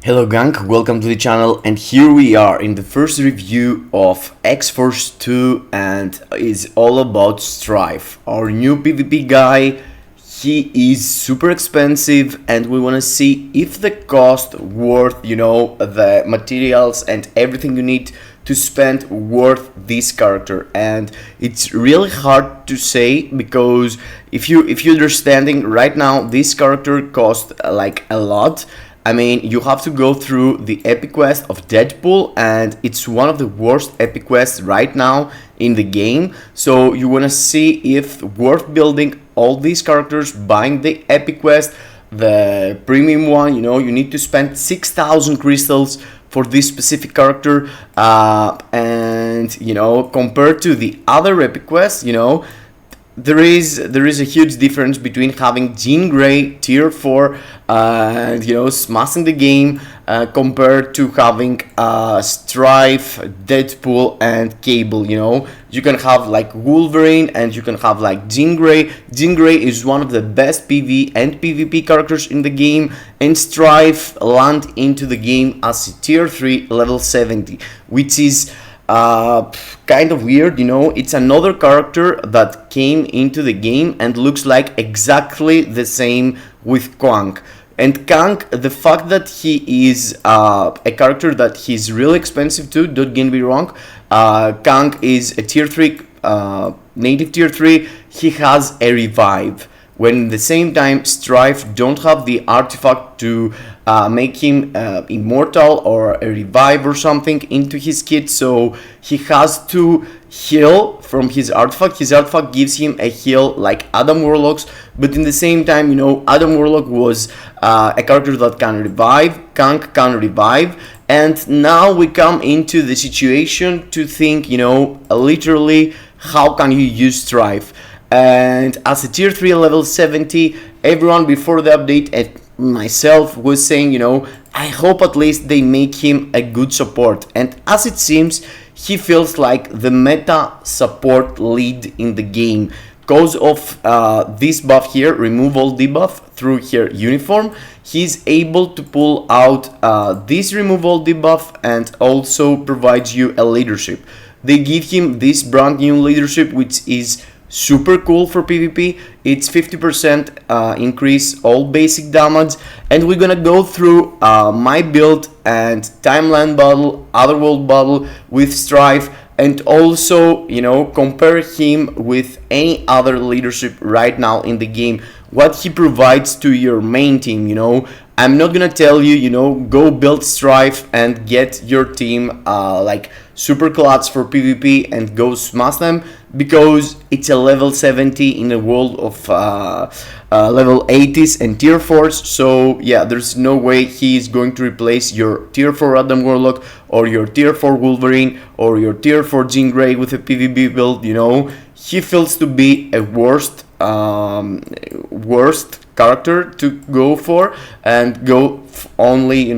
Hello gang, welcome to the channel, and here we are in the first review of X-Force 2, and it's all about Strife, our new PvP guy. He is super expensive and we want to see if the cost worth, the materials and everything you need to spend worth this character. And it's really hard to say because if you're understanding right now, this character costs like a lot. I mean, you have to go through the epic quest of Deadpool, and it's one of the worst epic quests right now in the game. So you want to see if worth building all these characters, buying the epic quest, the premium one. You need to spend 6,000 crystals for this specific character, and compared to the other epic quests, there is a huge difference between having Jean Grey tier 4 and smashing the game compared to having Strife, Deadpool and Cable. You can have like Wolverine and you can have like Jean Grey. Jean Grey is one of the best PvE and PvP characters in the game, and Strife land into the game as a tier 3 level 70, which is kind of weird. It's another character that came into the game and looks like exactly the same with Kang. And Kang, the fact that he is a character that he's really expensive too, don't get me wrong. Kang is a tier 3, native tier 3, he has a revive. When at the same time Strife don't have the artifact to make him immortal or a revive or something into his kit, so he has to heal from his artifact. His artifact gives him a heal like Adam Warlock's, but in the same time, Adam Warlock was a character that can revive, Kang can revive, and now we come into the situation to think, literally, how can you use Strife? And as a tier 3 level 70, everyone before the update and myself was saying, I hope at least they make him a good support. And as it seems, he feels like the meta support lead in the game. Because of this buff here, remove all debuff through here uniform, he's able to pull out this remove all debuff and also provides you a leadership. They give him this brand new leadership, which is super cool for PvP. It's 50% increase all basic damage, and we're gonna go through my build and timeline battle, Otherworld battle with Strife, and also compare him with any other leadership right now in the game, what he provides to your main team. I'm not gonna tell you, go build Strife and get your team like super clutch for PvP and go smash them, because it's a level 70 in a world of level 80s and tier 4s. So yeah, there's no way he is going to replace your tier 4 Adam Warlock or your tier 4 Wolverine or your tier 4 Jean Grey with a PvP build. He feels to be a worst character to go for, and go only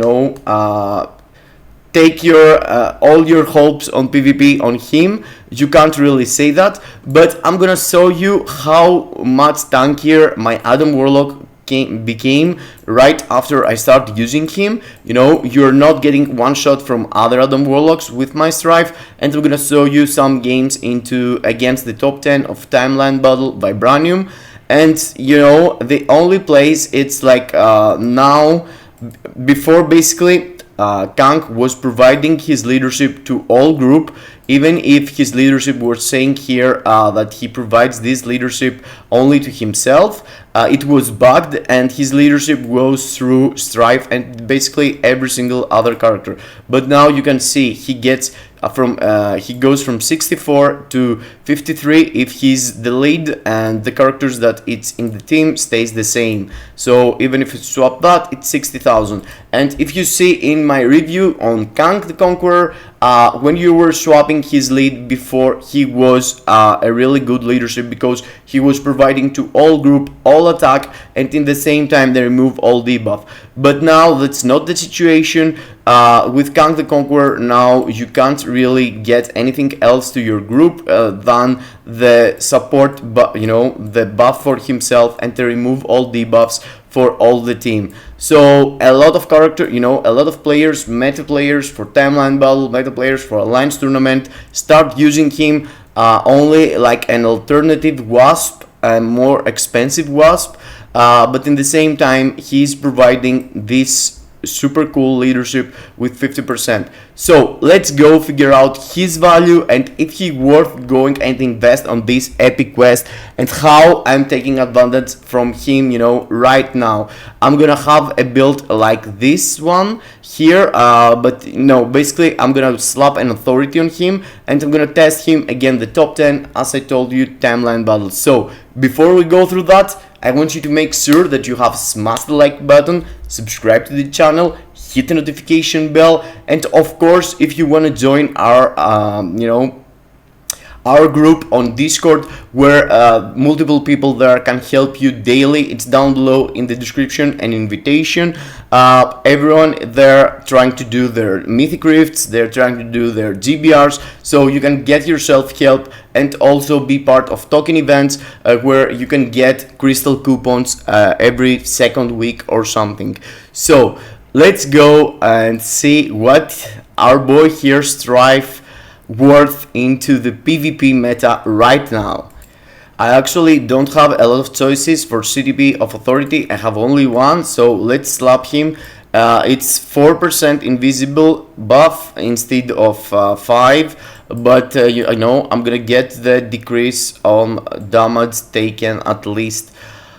take your all your hopes on PvP on him. You can't really say that, but I'm gonna show you how much tankier my Adam Warlock became right after I started using him. You're not getting one shot from other Adam Warlocks with my Strife, and I'm gonna show you some games against the top 10 of timeline battle Vibranium. And the only place it's like now, before basically Kang was providing his leadership to all group, even if his leadership was saying here that he provides this leadership only to himself. It was bugged, and his leadership goes through Strife and basically every single other character. But now you can see he gets he goes from 64 to 53 if he's the lead, and the characters that it's in the team stays the same. So even if you swap that, it's 60,000. And if you see in my review on Kang the Conqueror, when you were swapping his lead before, he was a really good leadership because he was providing to all group, all attack, and in the same time they remove all debuff. But now that's not the situation. With Kang the Conqueror, now you can't really get anything else to your group than the support, the buff for himself, and to remove all debuffs for all the team. So a lot of character, you know, a lot of players, meta players for timeline battle, meta players for alliance tournament start using him only like an alternative wasp, a more expensive wasp, but in the same time he's providing this super cool leadership with 50%. So let's go figure out his value and if he worth going and invest on this epic quest, and how I'm taking advantage from him, you know, right now. I'm gonna have a build like this one here, but no, basically I'm gonna slap an authority on him and I'm gonna test him again the top 10, as I told you, timeline battle. So before we go through that, I want you to make sure that you have smashed the like button, subscribe to the channel, hit the notification bell, and of course if you want to join our you know, our group on Discord where multiple people there can help you daily. It's down below in the description, an invitation. Everyone there trying to do their mythic rifts, they're trying to do their GBRs, so you can get yourself help and also be part of token events where you can get crystal coupons every second week or something. So let's go and see what our boy here Strife worth into the PvP meta right now. I actually don't have a lot of choices for CTP of authority. I have only one, so let's slap him. It's 4% invisible buff instead of 5, but you know, I'm gonna get the decrease on damage taken at least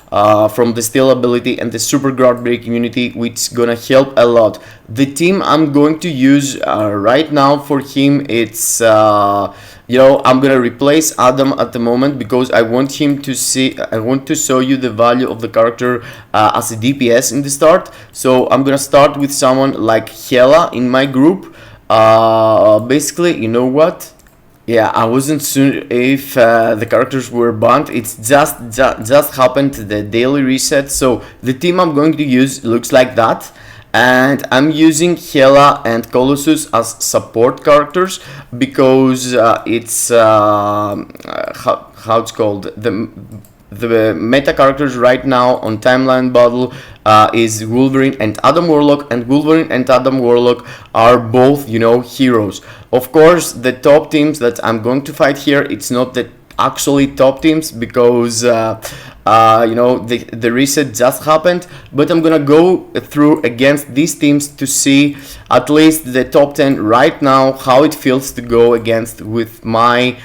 from the steel ability and the super guard break immunity, which is gonna help a lot. The team I'm going to use right now for him, it's you know, I'm gonna replace Adam at the moment because I want him to see, I want to show you the value of the character as a DPS in the start. So I'm gonna start with someone like Hela in my group. Basically, you know what? Yeah, I wasn't sure if the characters were banned. It's just happened the daily reset. So the team I'm going to use looks like that, and I'm using Hela and Colossus as support characters because it's how it's called, the meta characters right now on timeline battle is Wolverine and Adam Warlock, and Wolverine and Adam Warlock are both, you know, heroes. Of course, the top teams that I'm going to fight here, it's not the actually top teams because you know, the reset just happened, but I'm gonna go through against these teams to see at least the top 10 right now, how it feels to go against with my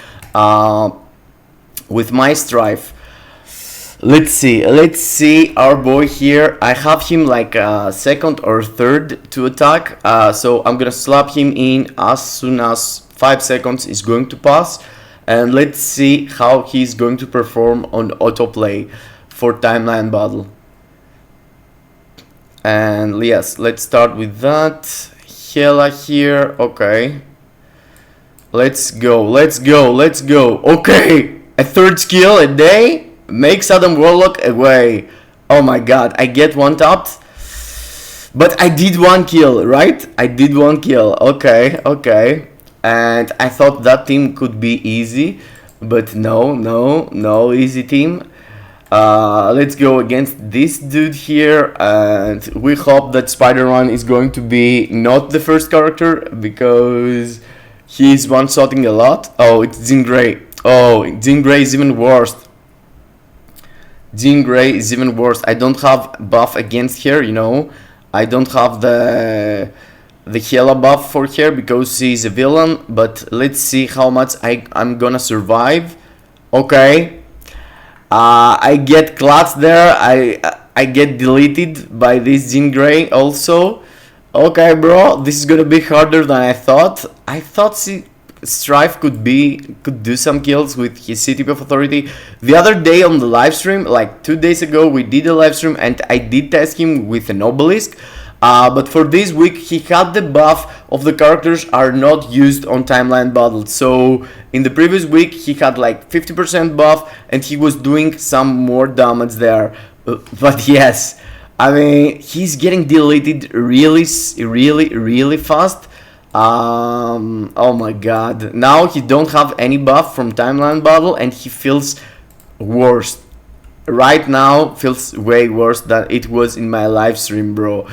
Strife. Let's see our boy here. I have him like second or third to attack, so I'm gonna slap him in as soon as 5 seconds is going to pass, and let's see how he's going to perform on autoplay for timeline battle. And yes, let's start with that. Hela here. Okay, let's go. Okay, a third skill a day makes Adam Warlock away. Oh my god, I get one tapped, but I did one kill, right? I did one kill. Okay, and I thought that team could be easy, but no easy team. Let's go against this dude here, and we hope that Spider-Man is going to be not the first character because he's one-shotting a lot. Oh, it's Jean Grey. Oh, Jean Grey is even worse. I don't have buff against her, you know. I don't have the Hela buff for her because she's a villain, but let's see how much I'm gonna survive. Okay, I get clutched there. I get deleted by this Jean Grey also. Okay, bro, this is gonna be harder than I thought. I thought Strife could do some kills with his CTP of authority. The other day on the live stream, like 2 days ago, we did a live stream and I did test him with an obelisk. But for this week, he had the buff of the characters are not used on timeline battles. So in the previous week, he had like 50% buff and he was doing some more damage there. But yes, I mean, he's getting deleted really fast. Oh my god, now he don't have any buff from timeline battle and he feels worse. right now feels way worse than it was in my live stream, bro.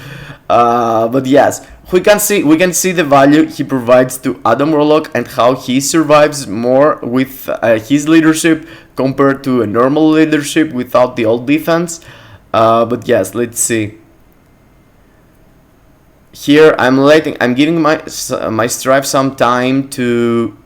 But yes, we can see the value he provides to Adam Warlock and how he survives more with his leadership compared to a normal leadership without the old defense. But yes, let's see. Here I'm giving my Strife some time to.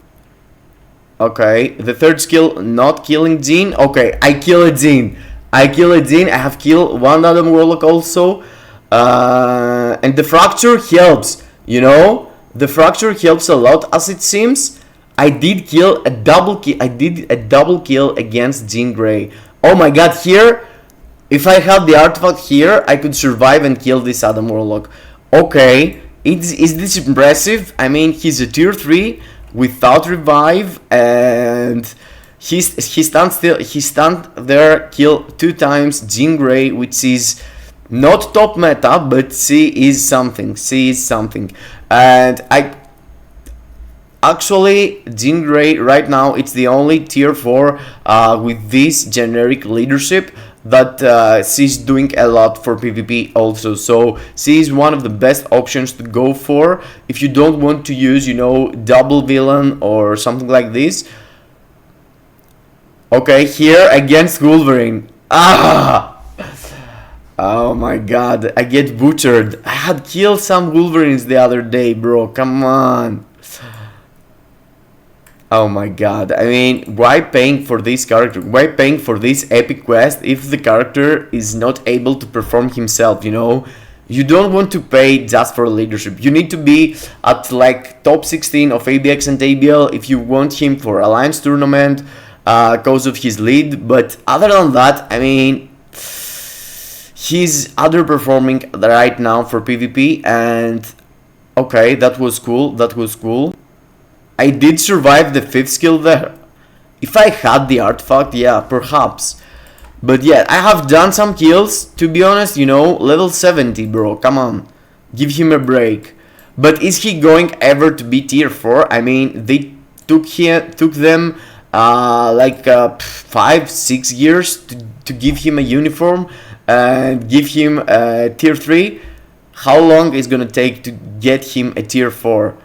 Okay, the third skill, not killing Jean. Okay, I kill a Jean. I have killed one Adam Warlock also. And the fracture helps, you know? The fracture helps a lot, as it seems. I did a double kill against Jean Grey. Oh my god, here, if I had the artifact here, I could survive and kill this Adam Warlock. Okay, is this impressive? I mean, he's a tier 3 without revive, and he stands there, kill 2 times Jean Grey, which is not top meta, but she is something. And actually, Jean Grey right now, it's the only tier 4 with this generic leadership that she's doing a lot for PvP also. So she is one of the best options to go for if you don't want to use, double villain or something like this. Okay, here against Wolverine. Oh my god, I get butchered. I had killed some Wolverines the other day, bro. Come on. Oh my god, I mean, why paying for this character? Why paying for this epic quest if the character is not able to perform himself, You don't want to pay just for leadership. You need to be at like top 16 of ABX and ABL if you want him for Alliance tournament because of his lead. But other than that, I mean, he's underperforming right now for PvP. And okay, that was cool. I did survive the 5th skill there. If I had the artifact, yeah, perhaps. But yeah, I have done some kills, to be honest, level 70, bro, come on. Give him a break. But is he going ever to be tier 4? I mean, they took them 5-6 years to give him a uniform and give him a tier 3. How long is gonna take to get him a tier 4?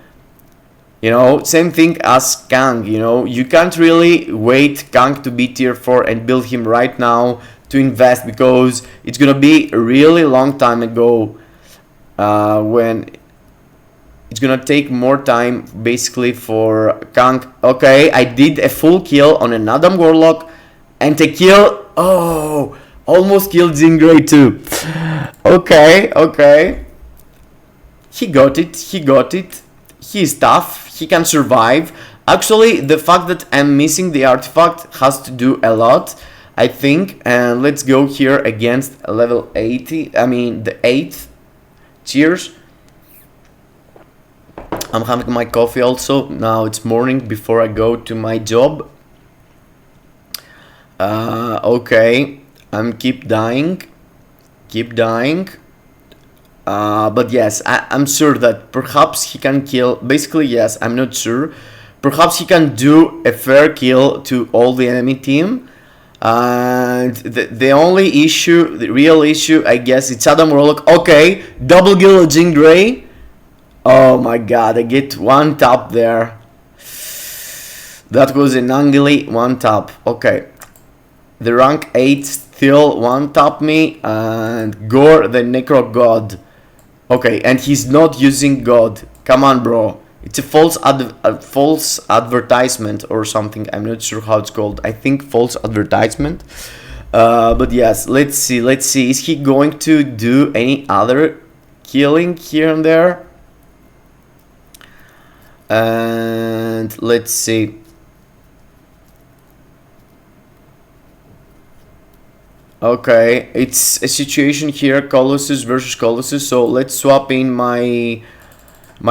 Same thing as Kang, you can't really wait Kang to be tier 4 and build him right now to invest, because it's gonna be a really long time ago when it's gonna take more time basically for Kang. Okay, I did a full kill on an Adam Warlock and a kill, almost killed Jean Grey too. Okay. He got it. He's tough. He can survive. Actually, the fact that I'm missing the artifact has to do a lot, I think. And let's go here against level 80. I mean, the 8th. Cheers. I'm having my coffee also. Now it's morning before I go to my job. Okay. I'm keep dying. But yes, I'm sure that perhaps he can kill. Basically, yes, I'm not sure. Perhaps he can do a fair kill to all the enemy team. And the real issue, I guess, it's Adam Warlock. Okay, double kill Jean Grey. Oh my god, I get one tap there. That was an ugly one tap. Okay, the rank 8 still one tap me, and Gore the Necro God. Okay, and he's not using God. Come on, bro. It's a false advertisement or something. I'm not sure how it's called. I think false advertisement. But yes, let's see. Is he going to do any other killing here and there? And let's see. Okay, it's a situation here, Colossus versus Colossus. So let's swap in my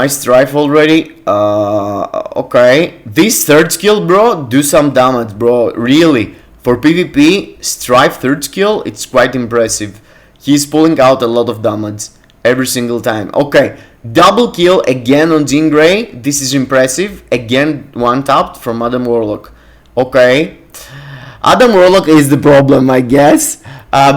Strife already. Okay, this third skill, bro, do some damage, bro. Really, for PvP, Strife third skill, it's quite impressive. He's pulling out a lot of damage every single time. Okay, double kill again on Jean Grey. This is impressive. Again, one tapped from Adam Warlock. Okay. Adam Warlock is the problem, I guess,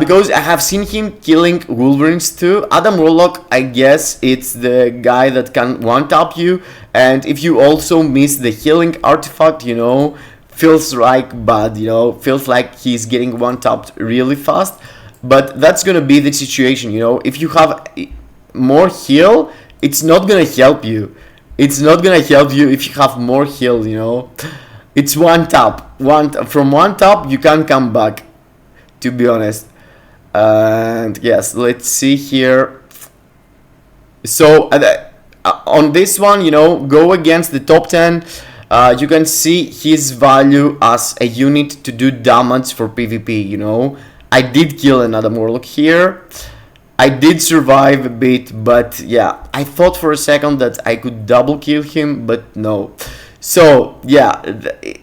because I have seen him killing Wolverines too. Adam Warlock, I guess it's the guy that can one-tap you, and if you also miss the healing artifact, you know, feels like bad, you know, feels like he's getting one-tapped really fast. But that's gonna be the situation, you know. If you have more heal, it's not gonna help you. It's not gonna help you if you have more heal, you know. It's one tap. From one tap you can come back, to be honest. And yes, let's see here. So on this one, you know, go against the top 10. You can see his value as a unit to do damage for PvP, you know. I did kill another Warlock here. I did survive a bit, but yeah, I thought for a second that I could double kill him, but no. So yeah,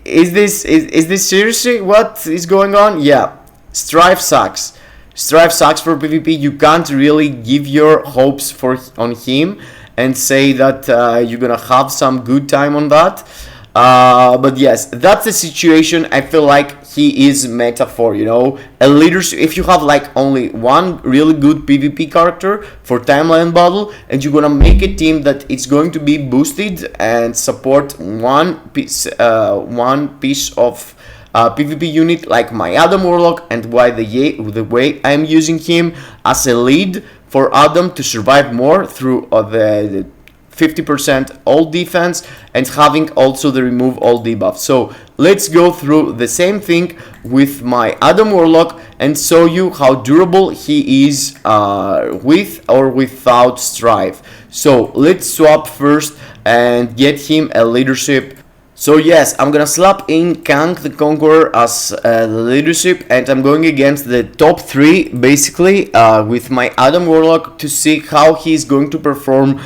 is this seriously what is going on? Yeah, Strife sucks. Strife sucks for PvP. You can't really give your hopes on him and say that you're gonna have some good time on that. But yes, that's the situation. I feel like he is metaphor, you know, a leadership. If you have like only one really good PvP character for timeline battle, and you're gonna make a team that is going to be boosted and support one piece of PvP unit like my Adam Warlock, and why the way I'm using him as a lead for Adam to survive more through the 50% all defense and having also the remove all debuff. So let's go through the same thing with my Adam Warlock and show you how durable he is with or without Strife. So let's swap first and get him a leadership. So yes, I'm gonna slap in Kang the Conqueror as the leadership, and I'm going against the top 3 basically with my Adam Warlock to see how he's going to perform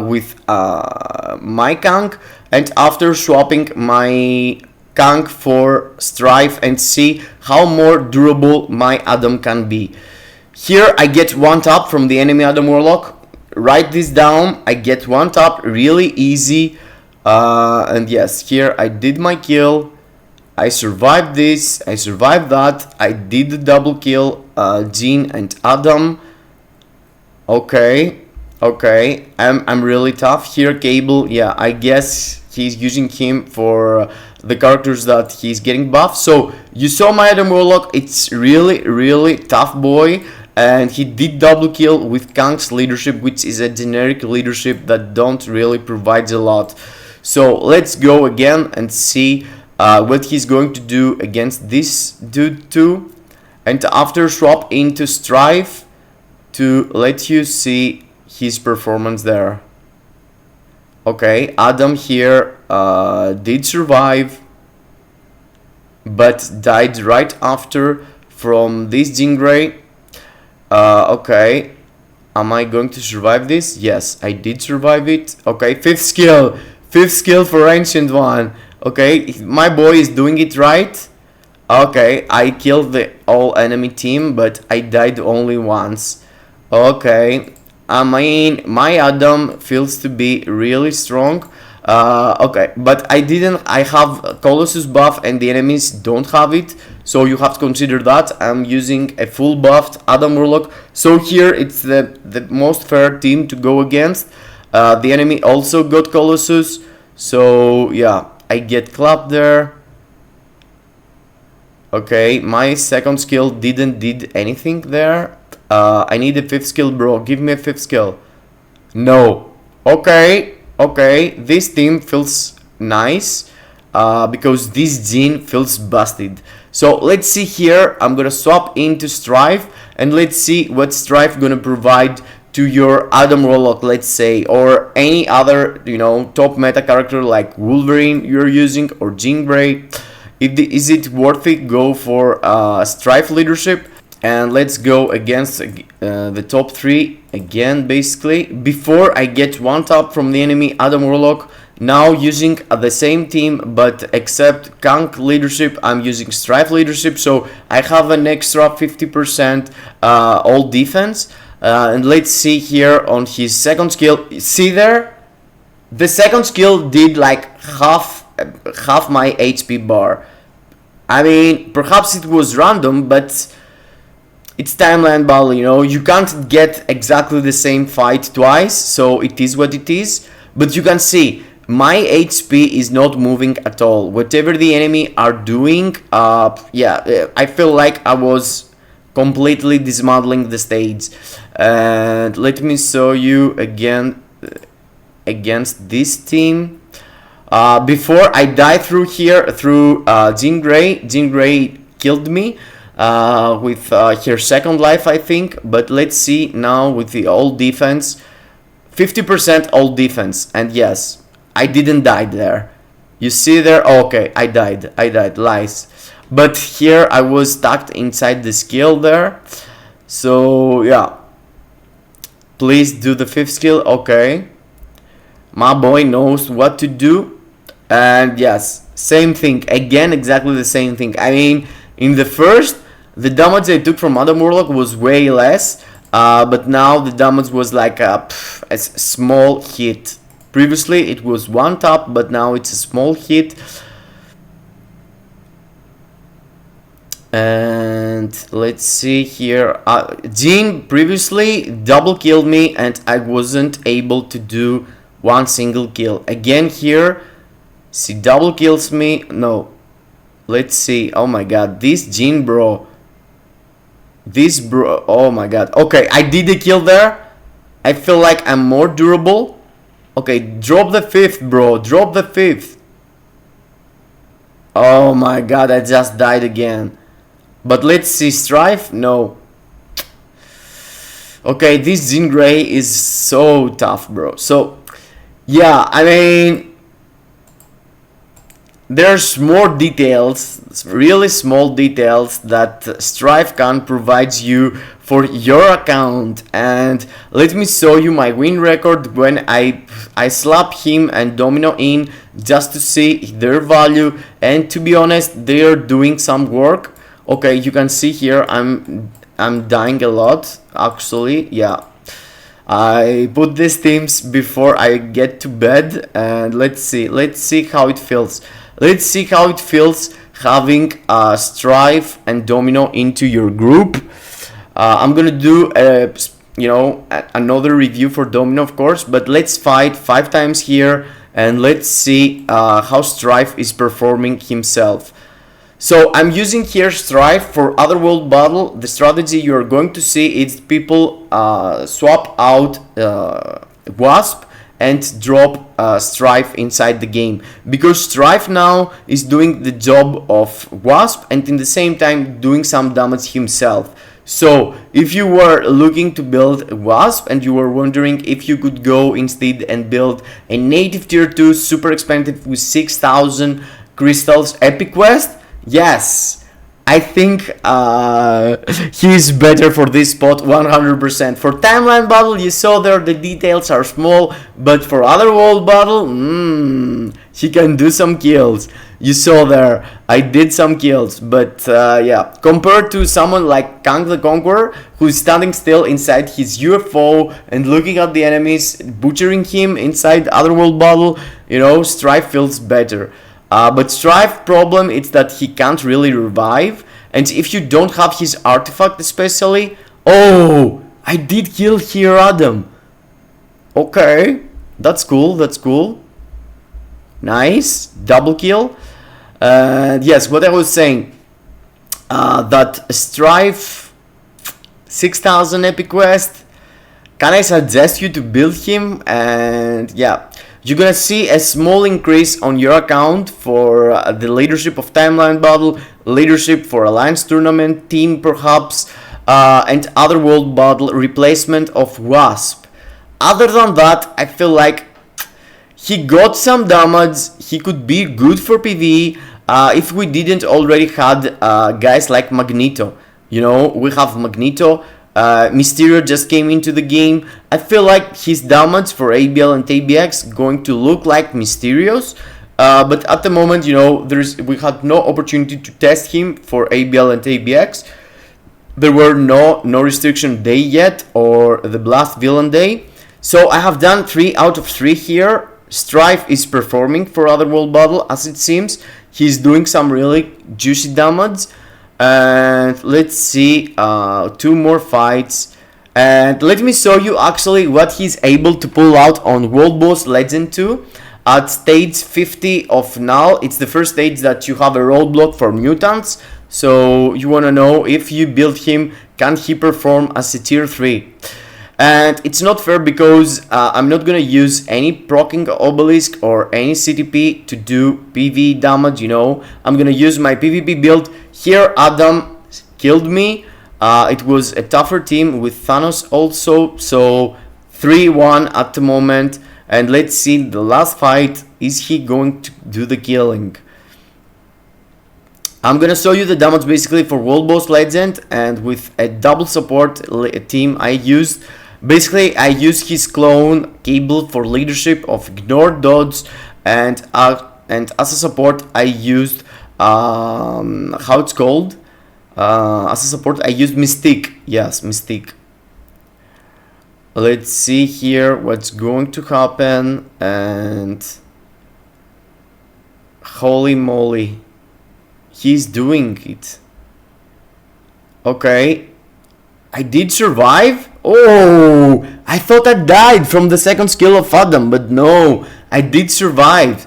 with my Kang, and after swapping my Kang for Strife and see how more durable my Adam can be. Here I get one tap from the enemy Adam Warlock. Write this down, I get one tap really easy. And yes, here I did my kill. I survived this, I survived that. I did the double kill, Jean and Adam. Okay, I'm really tough here. Cable, yeah, I guess he's using him for the characters that he's getting buffed. So you saw my Adam Warlock, it's really tough boy. And he did double kill with Kang's leadership, which is a generic leadership that don't really provide a lot. So let's go again and see what he's going to do against this dude too. And after swap into Strife to let you see his performance there. Okay, Adam here did survive, but died right after from this Jean Grey. Okay, am I going to survive this? Yes, I did survive it. Okay, fifth skill for Ancient One. Okay, my boy is doing it right. Okay, I killed the all enemy team, but I died only once. Okay, I mean, my Adam feels to be really strong. Okay, but I have Colossus buff and the enemies don't have it, so you have to consider that. I'm using a full buffed Adam Warlock, so here it's the most fair team to go against. The enemy also got Colossus, so yeah, I get clapped there. Okay, my second skill didn't did anything there. I need a fifth skill, bro. Give me a fifth skill. No. Okay, this team feels nice because this Jean feels busted. So let's see here. I'm gonna swap into Strife and let's see what Strife gonna provide to your Adam Warlock, let's say, or any other, you know, top meta character like Wolverine you're using or Jean Grey. Is it worth it? Go for Strife leadership, and let's go against the top 3 again. Basically, before I get one tap from the enemy Adam Warlock, now using the same team, but except Kang leadership, I'm using Strife leadership, so I have an extra 50% all defense. And let's see here on his second skill. See there, the second skill did like half my HP bar. I mean, perhaps it was random, but it's Timeline Battle, you know, you can't get exactly the same fight twice, so it is what it is. But you can see, my HP is not moving at all. Whatever the enemy are doing, yeah, I feel like I was completely dismantling the stage. And let me show you again against this team. Before I died through here, through Jean Grey. Jean Grey killed me with her second life, I think. But let's see now with the old defense. 50% old defense. And yes, I didn't die there. You see there? Okay, I died. Lies. But here I was stuck inside the skill there. So, yeah. Please do the 5th skill. Okay. My boy knows what to do. And yes, same thing. Again, exactly the same thing. I mean, in the first, the damage I took from Adam Warlock was way less. But now the damage was like a small hit. Previously it was one tap, but now it's a small hit. And let's see here. Jean previously double killed me and I wasn't able to do one single kill. Again here, she double kills me. No. Let's see. Oh my god, this Jean bro. This bro, oh my god. Okay, I did a kill there. I feel like I'm more durable. Okay, drop the 5th, bro. Drop the 5th. Oh my god, I just died again. But let's see, Strife? No. Okay, this Jean Grey is so tough, bro. So, yeah, I mean, there's more details, really small details that Stryfe can provide you for your account. And let me show you my win record when I slap him and Domino in just to see their value. And to be honest, they are doing some work. Okay, you can see here I'm dying a lot actually. Yeah, I put these teams before I get to bed, and let's see how it feels. Let's see how it feels having Stryfe and Domino into your group. I'm gonna do another review for Domino, of course, but let's fight 5 times here and let's see how Stryfe is performing himself. So I'm using here Stryfe for Otherworld Battle. The strategy you're going to see is people swap out Wasp and drop Stryfe inside the game, because Stryfe now is doing the job of Wasp and in the same time doing some damage himself. So if you were looking to build Wasp and you were wondering if you could go instead and build a native tier 2 super expensive with 6,000 crystals epic quest, yes, I think he's better for this spot 100%. For Timeline Battle, you saw there the details are small, but for Otherworld Battle, he can do some kills. You saw there, I did some kills, but yeah, compared to someone like Kang the Conqueror, who's standing still inside his UFO and looking at the enemies, butchering him inside Otherworld Battle, you know, Stryfe feels better. But Stryfe problem is that he can't really revive, and if you don't have his artifact especially... Oh, I did kill here Adam. Okay, that's cool, that's cool. Nice, double kill. Yes, what I was saying, that Stryfe 6,000 epic quest, can I suggest you to build him? And yeah, you're gonna see a small increase on your account for the leadership of Timeline Battle, leadership for Alliance Tournament, team perhaps, and Otherworld Battle, replacement of Wasp. Other than that, I feel like he got some damage, he could be good for PvE if we didn't already had guys like Magneto. You know, we have Magneto. Mysterio just came into the game. I feel like his damage for ABL and ABX going to look like Mysterio's, but at the moment, you know, we had no opportunity to test him for ABL and ABX. There were no restriction day yet, or the Blast Villain Day. So I have done 3 out of 3 here. Strife is performing for Otherworld Battle, as it seems. He's doing some really juicy damage. And let's see, 2 more fights. And let me show you actually what he's able to pull out on World Boss Legend 2. At stage 50 of Null, it's the first stage that you have a roadblock for mutants. So you want to know, if you build him, can he perform as a tier 3? And it's not fair because I'm not gonna use any proccing obelisk or any CTP to do PvE damage, you know. I'm gonna use my PvP build. Here Adam killed me. It was a tougher team with Thanos also, so 3-1 at the moment. And let's see the last fight. Is he going to do the killing? I'm gonna show you the damage basically for World Boss Legend, and with a double support team I used. Basically, I used his clone Cable for leadership of Ignore Dodge, and as a support I used how it's called. As a support I used Mystique. Yes, Mystique. Let's see here what's going to happen, and holy moly, he's doing it. Okay, I did survive. Oh, I thought I died from the second skill of Adam, but no, I did survive.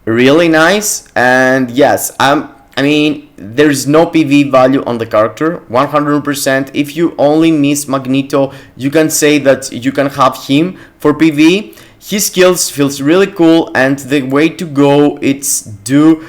Really nice. And yes, I mean, there's no PV value on the character, 100%. If you only miss Magneto, you can say that you can have him for PV. His skills feels really cool, and the way to go, it's do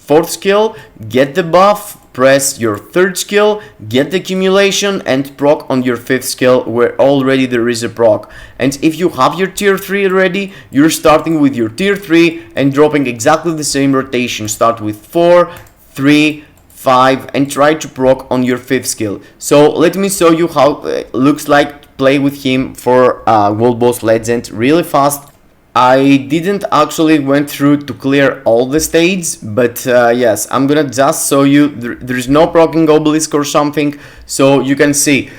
fourth skill, get the buff, press your third skill, get the accumulation, and proc on your fifth skill where already there is a proc. And if you have your tier 3 already, you're starting with your tier 3 and dropping exactly the same rotation. Start with 4, 3, 5 and try to proc on your fifth skill. So let me show you how it looks like to play with him for World Boss Legend really fast. I didn't actually went through to clear all the stages, but yes, I'm gonna just show you. There's no proccing obelisk or something, so you can see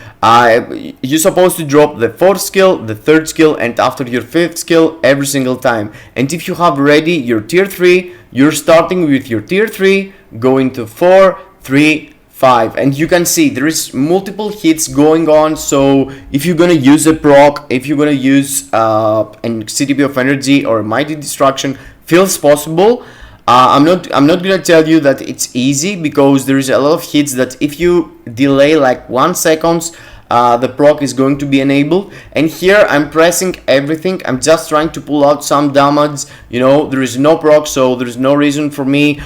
you're supposed to drop the fourth skill, the third skill, and after your fifth skill every single time. And if you have ready your tier 3, you're starting with your tier 3, going to 4, 3, 5, and you can see there is multiple hits going on. So if you're gonna use a proc, if you're gonna use an CTP of energy or a mighty destruction, feels possible. I'm not gonna tell you that it's easy, because there is a lot of hits that if you delay like 1 second, the proc is going to be enabled. And here I'm pressing everything. I'm just trying to pull out some damage. You know, there is no proc, so there is no reason for me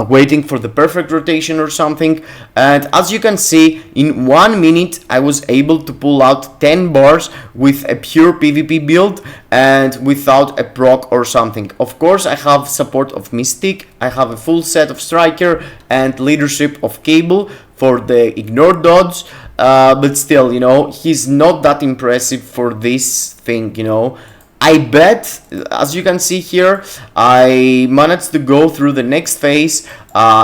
waiting for the perfect rotation or something. And as you can see, in 1 minute I was able to pull out 10 bars with a pure PvP build and without a proc or something. Of course, I have support of Mystique, I have a full set of Striker and leadership of Cable for the Ignore Dodge. But still, you know, he's not that impressive for this thing, you know. I bet, as you can see here, I managed to go through the next phase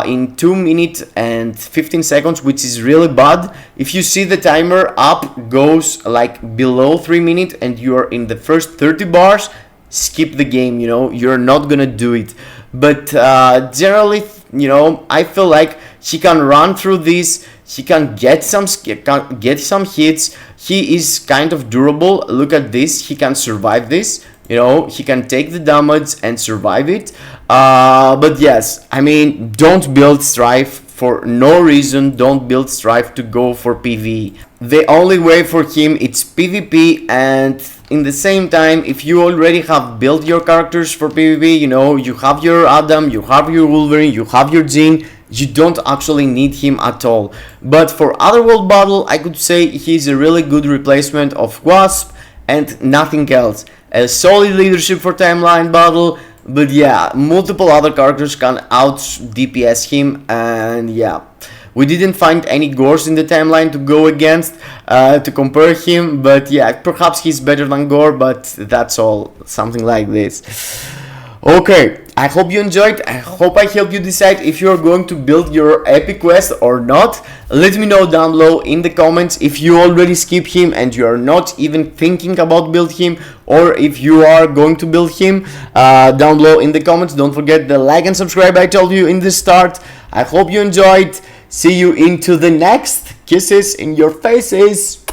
in 2 minutes and 15 seconds, which is really bad. If you see the timer up goes like below 3 minutes and you're in the first 30 bars, skip the game, you know, you're not gonna do it. But generally, you know, I feel like he can run through this. He can get some hits. He is kind of durable. Look at this. He can survive this. You know, he can take the damage and survive it. But yes, I mean, don't build Strife for no reason. Don't build Strife to go for PvE. The only way for him it's PvP, and in the same time, if you already have built your characters for PvP, you know, you have your Adam, you have your Wolverine, you have your Jean, you don't actually need him at all. But for Otherworld Battle, I could say he's a really good replacement of Wasp and nothing else. A solid leadership for Timeline Battle, but yeah, multiple other characters can out DPS him, and yeah. We didn't find any Gores in the timeline to go against, to compare him, but yeah, perhaps he's better than Gore, but that's all, something like this. Okay, I hope you enjoyed. I hope I helped you decide if you're going to build your epic quest or not. Let me know down below in the comments if you already skip him and you're not even thinking about build him, or if you are going to build him. Down below in the comments. Don't forget the like and subscribe I told you in the start. I hope you enjoyed. See you into the next. Kisses in your faces.